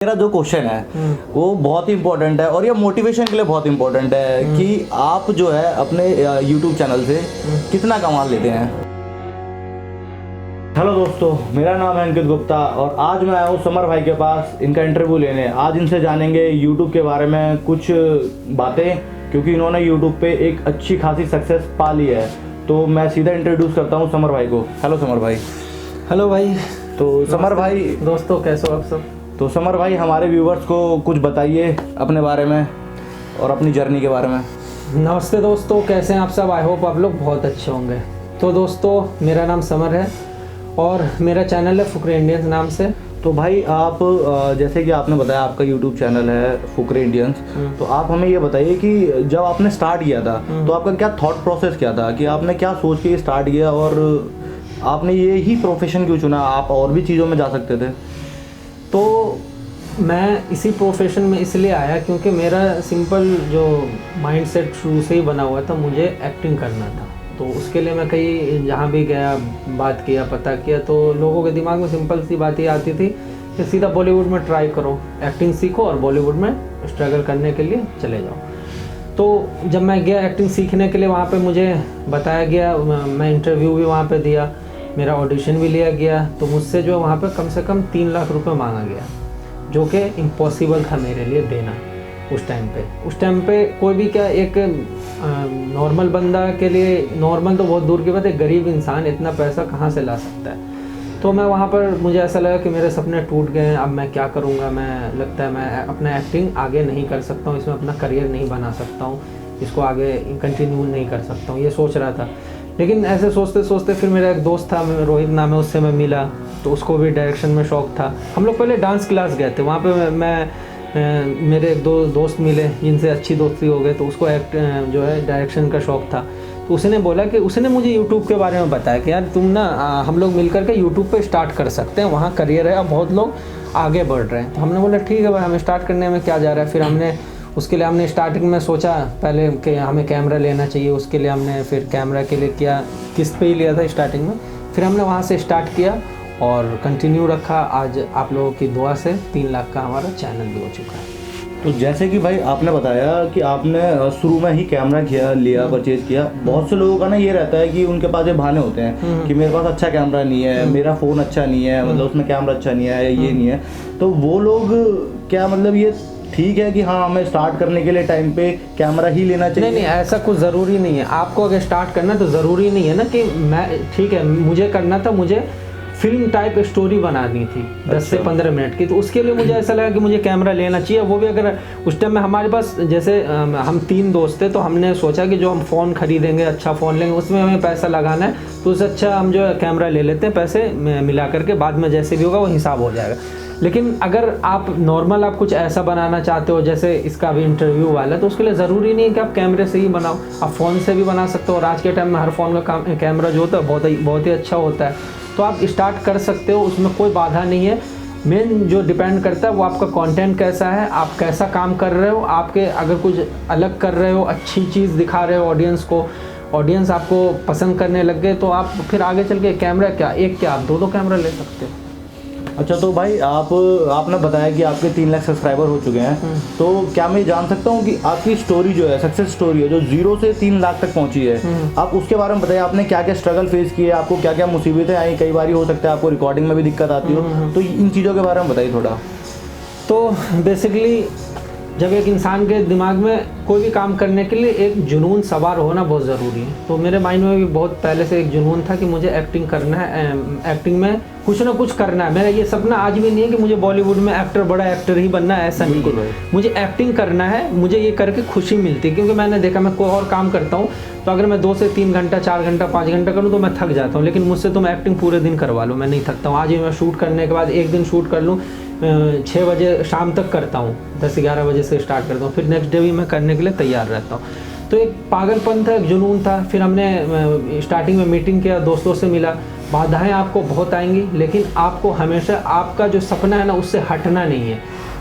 मेरा जो क्वेश्चन है वो बहुत ही इम्पोर्टेंट है और ये मोटिवेशन के लिए बहुत इम्पोर्टेंट है कि आप जो है अपने YouTube चैनल से कितना कमा लेते हैं। हेलो दोस्तों, मेरा नाम है अंकित गुप्ता और आज मैं आया हूँ समर भाई के पास इनका इंटरव्यू लेने। आज इनसे जानेंगे YouTube के बारे में कुछ बातें, क्योंकि इन्होंने YouTube पे एक अच्छी खासी सक्सेस पा ली है। तो मैं सीधा इंट्रोड्यूस करता हूँ समर भाई को। हेलो समर भाई। हेलो भाई। तो समर भाई, दोस्तों कैसे हो आप सब? तो समर भाई हमारे व्यूवर्स को कुछ बताइए अपने बारे में और अपनी जर्नी के बारे में। नमस्ते दोस्तों, कैसे हैं आप सब? आई होप आप लोग बहुत अच्छे होंगे। तो दोस्तों, मेरा नाम समर है और मेरा चैनल है फुकरे इंडियंस नाम से। तो भाई आप जैसे कि आपने बताया आपका यूट्यूब चैनल है फुकरे इंडियंस, तो आप हमें ये बताइए कि जब आपने स्टार्ट किया था तो आपका क्या थॉट प्रोसेस क्या था कि आपने क्या सोच के स्टार्ट किया और आपने ये ही प्रोफेशन क्यों चुना? आप और भी चीज़ों में जा सकते थे। तो मैं इसी प्रोफेशन में इसलिए आया क्योंकि मेरा सिंपल जो माइंडसेट शुरू से ही बना हुआ था, मुझे एक्टिंग करना था। तो उसके लिए मैं कहीं जहाँ भी गया, बात किया, पता किया, तो लोगों के दिमाग में सिंपल सी बात ये आती थी कि सीधा बॉलीवुड में ट्राई करो, एक्टिंग सीखो और बॉलीवुड में स्ट्रगल करने के लिए चले जाओ। तो जब मैं गया एक्टिंग सीखने के लिए, वहाँ पे मुझे बताया गया, मैं इंटरव्यू भी वहाँ पे दिया, मेरा ऑडिशन भी लिया गया। तो मुझसे जो वहाँ पे कम से कम 3 लाख रुपए मांगा गया, जो कि इम्पॉसिबल था मेरे लिए देना उस टाइम पे। कोई भी क्या, एक नॉर्मल बंदा के लिए, नॉर्मल तो बहुत दूर की बात है, गरीब इंसान इतना पैसा कहाँ से ला सकता है। तो मैं वहाँ पर, मुझे ऐसा लगा कि मेरे सपने टूट गए हैं, अब मैं क्या करूँगा। लगता है मैं अपना एक्टिंग आगे नहीं कर सकता हूँ, इसमें अपना करियर नहीं बना सकता हूँ, इसको आगे कंटिन्यू नहीं कर सकता हूँ, ये सोच रहा था। लेकिन ऐसे सोचते सोचते फिर मेरा एक दोस्त था, रोहित नाम है, उससे मैं मिला, तो उसको भी डायरेक्शन में शौक़ था। हम लोग पहले डांस क्लास गए थे, वहाँ पे मेरे एक दो दोस्त मिले जिनसे अच्छी दोस्ती हो गई। तो उसको जो है डायरेक्शन का शौक़ था। तो उसने बोला कि उसने मुझे यूट्यूब के बारे में बताया कि यार तुम ना, हम लोग मिलकर के यूट्यूब पे स्टार्ट कर सकते हैं, वहाँ करियर है, अब बहुत लोग आगे बढ़ रहे हैं। तो हमने बोला ठीक है भाई, हमें स्टार्ट करने में क्या जा रहा है। फिर उसके लिए हमने स्टार्टिंग में सोचा पहले कि हमें कैमरा लेना चाहिए। उसके लिए हमने फिर कैमरा के लिए किया, किस्त पे ही लिया था स्टार्टिंग में। फिर हमने वहाँ से स्टार्ट किया और कंटिन्यू रखा। आज आप लोगों की दुआ से 3 लाख का हमारा चैनल भी हो चुका है। तो जैसे कि भाई आपने बताया कि आपने शुरू में ही कैमरा लिया परचेज किया। बहुत से लोगों का ना ये रहता है कि उनके पास ये बहाने होते हैं कि मेरे पास अच्छा कैमरा नहीं है, मेरा फ़ोन अच्छा नहीं है, मतलब उसमें कैमरा अच्छा नहीं है, ये नहीं है। तो वो लोग क्या, मतलब ये ठीक है कि हाँ हमें स्टार्ट करने के लिए टाइम पे कैमरा ही लेना चाहिए? नहीं, ऐसा कुछ ज़रूरी नहीं है। आपको अगर स्टार्ट करना तो ज़रूरी नहीं है ना कि मैं, ठीक है मुझे करना था, मुझे फिल्म टाइप स्टोरी बनानी थी 10 से 15 मिनट की। तो उसके लिए मुझे ऐसा लगा कि मुझे कैमरा लेना चाहिए। वो भी अगर उस टाइम में हमारे पास, जैसे हम 3 दोस्त थे, तो हमने सोचा कि जो हम फ़ोन खरीदेंगे, अच्छा फ़ोन लेंगे, उसमें हमें पैसा लगाना है, तो उससे अच्छा हम जो कैमरा ले लेते हैं, पैसे मिला करके बाद में जैसे भी होगा वो हिसाब हो जाएगा। लेकिन अगर आप नॉर्मल, आप कुछ ऐसा बनाना चाहते हो जैसे इसका भी इंटरव्यू वाला, तो उसके लिए ज़रूरी नहीं है कि आप कैमरे से ही बनाओ, आप फ़ोन से भी बना सकते हो। और आज के टाइम में हर फ़ोन का कैमरा जो होता है बहुत ही अच्छा होता है। तो आप स्टार्ट कर सकते हो, उसमें कोई बाधा नहीं है। मेन जो डिपेंड करता है वो आपका कंटेंट कैसा है, आप कैसा काम कर रहे हो। आपके अगर कुछ अलग कर रहे हो, अच्छी चीज़ दिखा रहे हो ऑडियंस को, ऑडियंस आपको पसंद करने लग गए, तो आप फिर आगे चल के कैमरा क्या, एक क्या, आप 2 कैमरा ले सकते हो। अच्छा, तो भाई आपने बताया कि आपके 3 लाख सब्सक्राइबर हो चुके हैं, तो क्या मैं जान सकता हूँ कि आपकी स्टोरी जो है, सक्सेस स्टोरी है, जो 0 से 3 लाख तक पहुँची है, आप उसके बारे में बताइए। आपने क्या क्या स्ट्रगल फेस किए, आपको क्या क्या मुसीबतें आई? कई बार हो सकता है आपको रिकॉर्डिंग में भी दिक्कत आती हो, तो इन चीज़ों के बारे में बताइए थोड़ा। तो बेसिकली जब एक इंसान के दिमाग में कोई भी काम करने के लिए एक जुनून सवार होना बहुत ज़रूरी है। तो मेरे माइंड में भी बहुत पहले से एक जुनून था कि मुझे एक्टिंग करना है, एक्टिंग में कुछ ना कुछ करना है। मेरा ये सपना आज भी नहीं है कि मुझे बॉलीवुड में बड़ा एक्टर ही बनना है, ऐसा नहीं है। मुझे एक्टिंग करना है, मुझे ये करके खुशी मिलती है। क्योंकि मैंने देखा, मैं कोई और काम करता हूँ तो अगर मैं 2 से 3 घंटा, 4 घंटा, 5 घंटा करूँ तो मैं थक जाता हूँ। लेकिन मुझसे तो मैं एक्टिंग पूरे दिन करवा लूँ, मैं नहीं थकता हूँ। आज भी मैं शूट करने के बाद एक दिन शूट कर लूँ, 6 बजे शाम तक करता हूँ, 10-11 बजे से स्टार्ट करता हूँ, फिर नेक्स्ट डे भी मैं करने के लिए तैयार रहता हूँ। तो एक पागलपन था, एक जुनून था। फिर हमने स्टार्टिंग में मीटिंग किया, दोस्तों से मिला। बाधाएं आपको बहुत आएंगी, लेकिन आपको हमेशा आपका जो सपना है ना, उससे हटना नहीं है।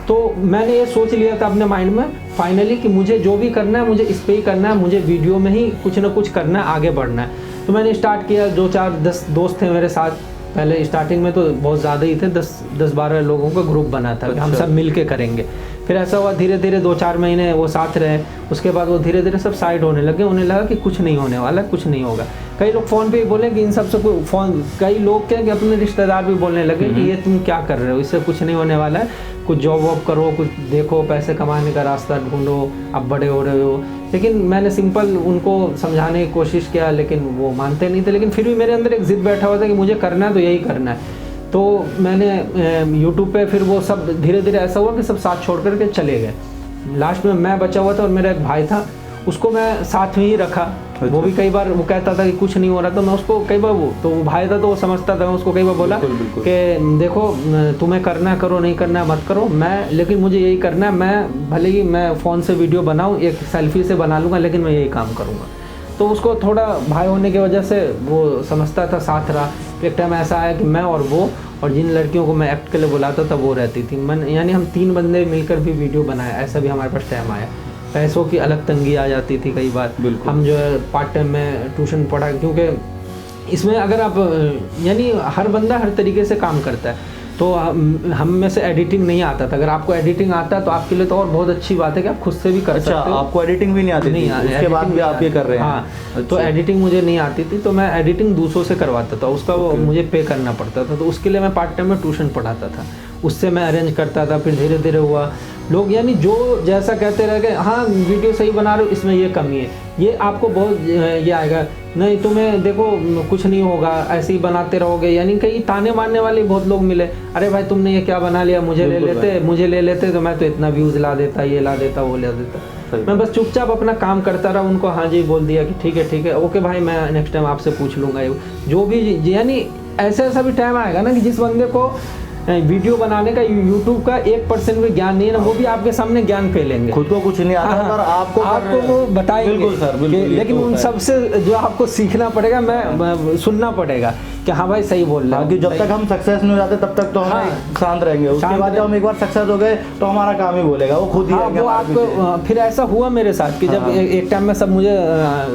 तो मैंने ये सोच लिया था अपने माइंड में फाइनली कि मुझे जो भी करना है, मुझे इस पर ही करना है, मुझे वीडियो में ही कुछ ना कुछ करना है, आगे बढ़ना है। तो मैंने स्टार्ट किया, 2-4 10 दोस्त थे मेरे साथ, पहले स्टार्टिंग में तो बहुत ज़्यादा ही थे, 10-12 लोगों का ग्रुप बना था कि हम सब मिल के करेंगे। फिर ऐसा हुआ धीरे धीरे 2-4 महीने वो साथ रहे, उसके बाद वो धीरे धीरे सब साइड होने लगे, उन्हें लगा कि कुछ नहीं होने वाला, कुछ नहीं होगा। कई लोग फ़ोन पे ही बोले कि इन सब से कोई फ़ोन, कई लोग क्या कि अपने रिश्तेदार भी बोलने लगे कि ये तुम क्या कर रहे हो, इससे कुछ नहीं होने वाला है, कुछ जॉब वॉब करो, कुछ देखो, पैसे कमाने का रास्ता ढूंढो, अब बड़े हो रहे हो। लेकिन मैंने सिंपल उनको समझाने की कोशिश किया, लेकिन वो मानते नहीं थे। लेकिन फिर भी मेरे अंदर एक ज़िद बैठा हुआ था कि मुझे करना है तो यही करना है। तो मैंने यूट्यूब पे फिर वो सब धीरे धीरे ऐसा हुआ कि सब साथ छोड़ करके चले गए। लास्ट में मैं बचा हुआ था और मेरा एक भाई था, उसको मैं साथ में ही रखा। वो भी कई बार वो कहता था कि कुछ नहीं हो रहा, तो मैं उसको कई बार, वो भाई था तो वो समझता था, मैं उसको कई बार बोला कि देखो तुम्हें करना है करो, नहीं करना है मत करो, मैं लेकिन मुझे यही करना है, मैं भले ही मैं फ़ोन से वीडियो बनाऊँ, एक सेल्फी से बना लूँगा, लेकिन मैं यही काम करूँगा। तो उसको थोड़ा भाई होने की वजह से वो समझता था, साथ रहा। एक टाइम ऐसा आया कि मैं और वो, और जिन लड़कियों को मैं एक्ट के लिए बुलाता था वो रहती थी, यानी हम 3 बंदे मिलकर भी वीडियो बनाए, ऐसा भी हमारे पास टाइम आया। पैसों की अलग तंगी आ जाती थी कई बार। हम जो है पार्ट टाइम में ट्यूशन पढ़ा, क्योंकि इसमें अगर आप, यानी हर बंदा हर तरीके से काम करता है। तो हम में से एडिटिंग नहीं आता था, अगर आपको एडिटिंग आता है तो आपके लिए तो और बहुत अच्छी बात है कि आप खुद से भी कर सकते हो। आपको एडिटिंग भी नहीं आती थी, उसके बाद भी आप ये कर रहे हैं? हाँ, तो एडिटिंग मुझे नहीं आती थी, तो मैं एडिटिंग दूसरों से करवाता था, उसका वो मुझे पे करना पड़ता था। तो उसके लिए मैं पार्ट टाइम में ट्यूशन पढ़ाता था, उससे मैं अरेंज करता था। फिर धीरे धीरे हुआ, लोग यानी जो जैसा कहते रह गए, हाँ वीडियो सही बना रहे हो, इसमें ये कमी है, ये आपको बहुत ये आएगा, नहीं तुम्हें देखो कुछ नहीं होगा, ऐसे ही बनाते रहोगे। यानी कई ताने मारने वाले बहुत लोग मिले, अरे भाई तुमने ये क्या बना लिया, मुझे ले लेते तो मैं तो इतना व्यूज़ ला देता, ये ला देता, वो ला देता। मैं बस चुपचाप अपना काम करता रहा, उनको हाँ जी बोल दिया कि ठीक है ओके भाई, मैं नेक्स्ट टाइम आपसे पूछ लूँगा जो भी। यानी ऐसा भी टाइम आएगा ना कि जिस बंदे को वीडियो बनाने का यूट्यूब का 1% भी ज्ञान नहीं है ना, वो भी आपके सामने ज्ञान फैलेंगे, खुद को कुछ नहीं आता पर आपको वो बताएंगे। बिल्कुल सर, बिल्कुल। लेकिन उन सबसे जो आपको सीखना पड़ेगा, मैं सुनना पड़ेगा कि हाँ भाई सही बोल रहा है। जब तक हम सक्सेस नहीं हो जाते तब तक तो हम शांत रहेंगे, उसके बाद जब हम एक बार सक्सेस हो गए तो हमारा काम ही बोलेगा, वो खुद ही आएगा। वो आपको फिर ऐसा हुआ मेरे साथ कि जब एक टाइम में सब मुझे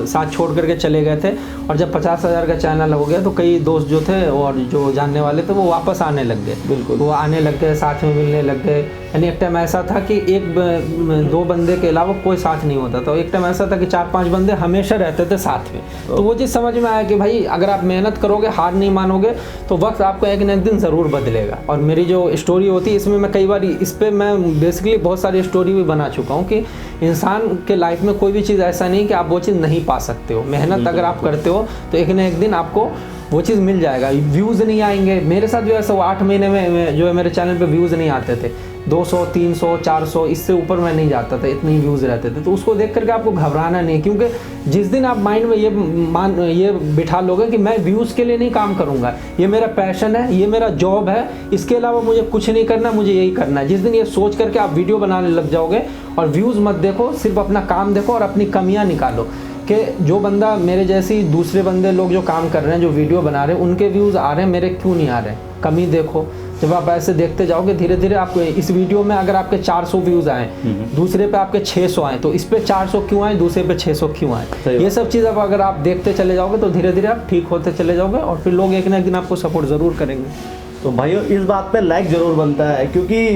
साथ छोड़ करके चले गए थे, और जब 50,000 का चैनल हो गया तो कई दोस्त जो थे और जो जानने वाले थे वो वापस आने लग गए। बिल्कुल, वो आने लग गए, साथ में मिलने लग गए। यानी एक टाइम ऐसा था कि 1-2 बंदे के अलावा कोई साथ नहीं होता था। एक टाइम ऐसा था कि 4-5 बंदे हमेशा रहते थे साथ में। तो वो चीज़ समझ में आया कि भाई अगर आप मेहनत करोगे, हार नहीं मानोगे, तो वक्त आपको एक न एक दिन ज़रूर बदलेगा। और मेरी जो स्टोरी होती है इसमें मैं कई बार इस पर मैं बेसिकली बहुत सारी स्टोरी भी बना चुका हूँ कि इंसान के लाइफ में कोई भी चीज़ ऐसा नहीं कि आप वो चीज़ नहीं पा सकते हो। मेहनत अगर आप करते हो तो एक न एक दिन आपको वो चीज़ मिल जाएगा। व्यूज़ नहीं आएंगे, मेरे साथ जो है सो 8 महीने में जो है मेरे चैनल पे व्यूज़ नहीं आते थे, 200, 300, 400 इससे ऊपर मैं नहीं जाता था, इतने ही व्यूज़ रहते थे। तो उसको देख करके आपको घबराना नहीं, क्योंकि जिस दिन आप माइंड में ये बिठा लोगे कि मैं व्यूज़ के लिए नहीं काम करूँगा, ये मेरा पैशन है, ये मेरा जॉब है, इसके अलावा मुझे कुछ नहीं करना, मुझे यही करना है। जिस दिन ये सोच करके आप वीडियो बनाने लग जाओगे और व्यूज़ मत देखो, सिर्फ अपना काम देखो और अपनी कमियाँ निकालो कि जो बंदा मेरे जैसी दूसरे बंदे लोग जो काम कर रहे हैं, जो वीडियो बना रहे हैं, उनके व्यूज़ आ रहे हैं, मेरे क्यों नहीं आ रहे हैं, कमी देखो। जब आप ऐसे देखते जाओगे धीरे धीरे आपको इस वीडियो में अगर आपके 400 व्यूज़ आए, दूसरे पे आपके 600 आए, तो इस पे 400 क्यों आए, दूसरे पे 600 क्यों आए, ये सब चीज़ अब अगर आप देखते चले जाओगे तो धीरे धीरे आप ठीक होते चले जाओगे और फिर लोग एक ना एक दिन आपको सपोर्ट ज़रूर करेंगे। तो भाइयों इस बात पे लाइक ज़रूर बनता है, क्योंकि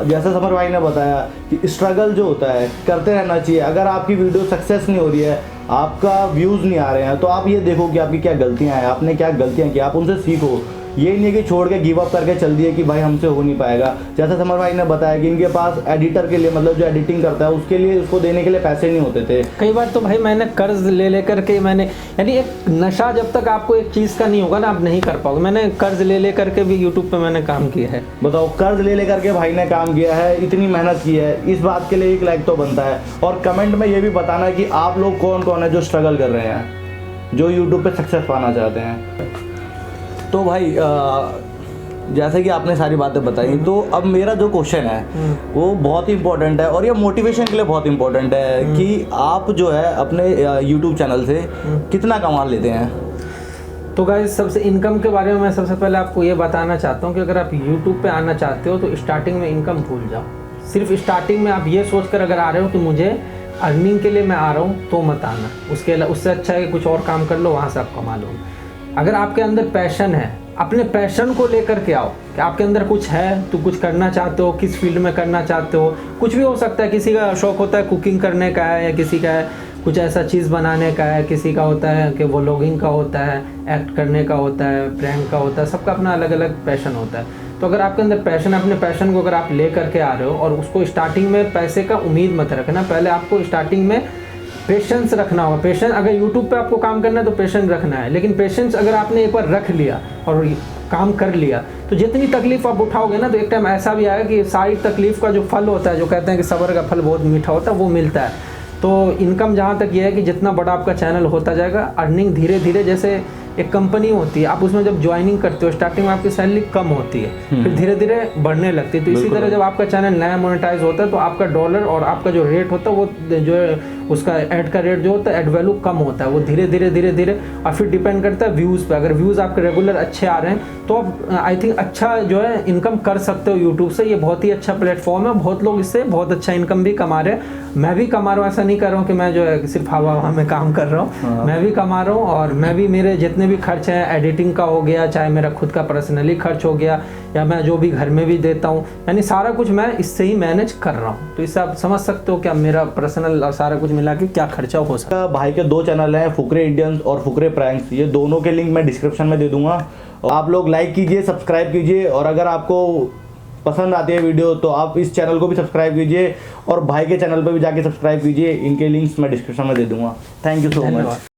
जैसे समर भाई ने बताया कि स्ट्रगल जो होता है करते रहना चाहिए। अगर आपकी वीडियो सक्सेस नहीं हो रही है, आपका व्यूज़ नहीं आ रहे हैं, तो आप ये देखो कि आपकी क्या गलतियां हैं, आपने क्या गलतियां की, आप उनसे सीखो। ये नहीं है कि छोड़ के गिव अप करके चल दिए कि भाई हमसे हो नहीं पाएगा। जैसे समर भाई ने बताया कि इनके पास एडिटर के लिए, मतलब जो एडिटिंग करता है उसके लिए, उसको देने के लिए पैसे नहीं होते थे। कई बार तो भाई मैंने कर्ज ले करके मैंने, यानी एक नशा जब तक आपको एक चीज़ का नहीं होगा ना, आप नहीं कर पाओगे। मैंने कर्ज ले करके भी यूट्यूब पे मैंने काम किया है। बताओ, कर्ज ले करके भाई ने काम किया है, इतनी मेहनत की है, इस बात के लिए 1 लाइक तो बनता है। और कमेंट में ये भी बताना कि आप लोग कौन कौन है जो स्ट्रगल कर रहे हैं, जो यूट्यूब पे सक्सेस पाना चाहते हैं। तो भाई जैसे कि आपने सारी बातें बताई, तो अब मेरा जो क्वेश्चन है वो बहुत ही इंपॉर्टेंट है और ये मोटिवेशन के लिए बहुत इंपॉर्टेंट है कि आप जो है अपने यूट्यूब चैनल से कितना कमा लेते हैं। तो गाइस, सबसे इनकम के बारे में मैं सबसे पहले आपको ये बताना चाहता हूँ कि अगर आप यूट्यूब पे आना चाहते हो तो स्टार्टिंग में इनकम भूल जाओ। सिर्फ स्टार्टिंग में आप ये सोचकर अगर आ रहे हो कि मुझे अर्निंग के लिए मैं आ रहा हूँ, तो मत आना। उससे अच्छा है कि कुछ और काम कर लो, वहाँ से आप कमा लो। अगर आपके अंदर पैशन है, अपने पैशन को लेकर के आओ कि आपके अंदर कुछ है, तो कुछ करना चाहते हो, किस फील्ड में करना चाहते हो, कुछ भी हो सकता है। किसी का शौक होता है कुकिंग करने का है, या किसी का है कुछ ऐसा चीज़ बनाने का है, किसी का होता है कि व्लॉगिंग का होता है, एक्ट करने का होता है, प्रैंक का होता है, सबका अपना अलग अलग पैशन होता है। तो अगर आपके अंदर पैशन, अपने पैशन को अगर आप ले करके आ रहे हो, और उसको स्टार्टिंग में पैसे का उम्मीद मत रखना, पहले आपको स्टार्टिंग में पेशेंस रखना होगा। पेशेंस, अगर यूट्यूब पे आपको काम करना है तो पेशेंस रखना है, लेकिन पेशेंस अगर आपने एक बार रख लिया और काम कर लिया, तो जितनी तकलीफ आप उठाओगे ना, तो एक टाइम ऐसा भी आएगा कि सारी तकलीफ का जो फल होता है, जो कहते हैं कि सब्र का फल बहुत मीठा होता है, वो मिलता है। तो इनकम जहाँ तक ये है कि जितना बड़ा आपका चैनल होता जाएगा, अर्निंग धीरे धीरे, जैसे एक कंपनी होती है, आप उसमें जब ज्वाइनिंग करते हो स्टार्टिंग में आपकी सैलरी कम होती है, फिर धीरे धीरे बढ़ने लगती है। तो इसी तरह जब आपका चैनल नया मोनेटाइज होता है, तो आपका डॉलर और आपका जो रेट होता है, वो जो है उसका ऐड का रेट जो होता है, ऐड वैल्यू कम होता है, वो धीरे धीरे और फिर डिपेंड करता है व्यूज़ पे। अगर व्यूज़ आपके रेगुलर अच्छे आ रहे हैं, तो आप आई थिंक अच्छा जो है इनकम कर सकते हो यूट्यूब से। ये बहुत ही अच्छा प्लेटफॉर्म है, बहुत लोग इससे बहुत अच्छा इनकम भी कमा रहे हैं। मैं भी कमा रहा हूँ, ऐसा नहीं कर रहा हूँ कि मैं जो है सिर्फ हवा में काम कर रहा हूँ, मैं भी कमा रहा हूँ। और मैं भी, मेरे जितने भी खर्च हैं, एडिटिंग का हो गया, चाहे मेरा खुद का पर्सनली खर्च हो गया, या मैं जो भी घर में भी देता हूँ, यानी सारा कुछ मैं इससे ही मैनेज कर रहा हूँ। तो इससे आप समझ सकते हो क्या मेरा पर्सनल और सारा कुछ मिला के क्या खर्चा हो सकता है। भाई के 2 चैनल हैं, फुकरे इंडियंस और फुकरे प्रैंक्स, ये दोनों के लिंक मैं डिस्क्रिप्शन में दे दूंगा। आप लोग लाइक कीजिए, सब्सक्राइब कीजिए, और अगर आपको पसंद आती है वीडियो तो आप इस चैनल को भी सब्सक्राइब कीजिए, और भाई के चैनल पर भी जाके सब्सक्राइब कीजिए। इनके लिंक्स मैं डिस्क्रिप्शन में दे दूंगा। Thank you so much.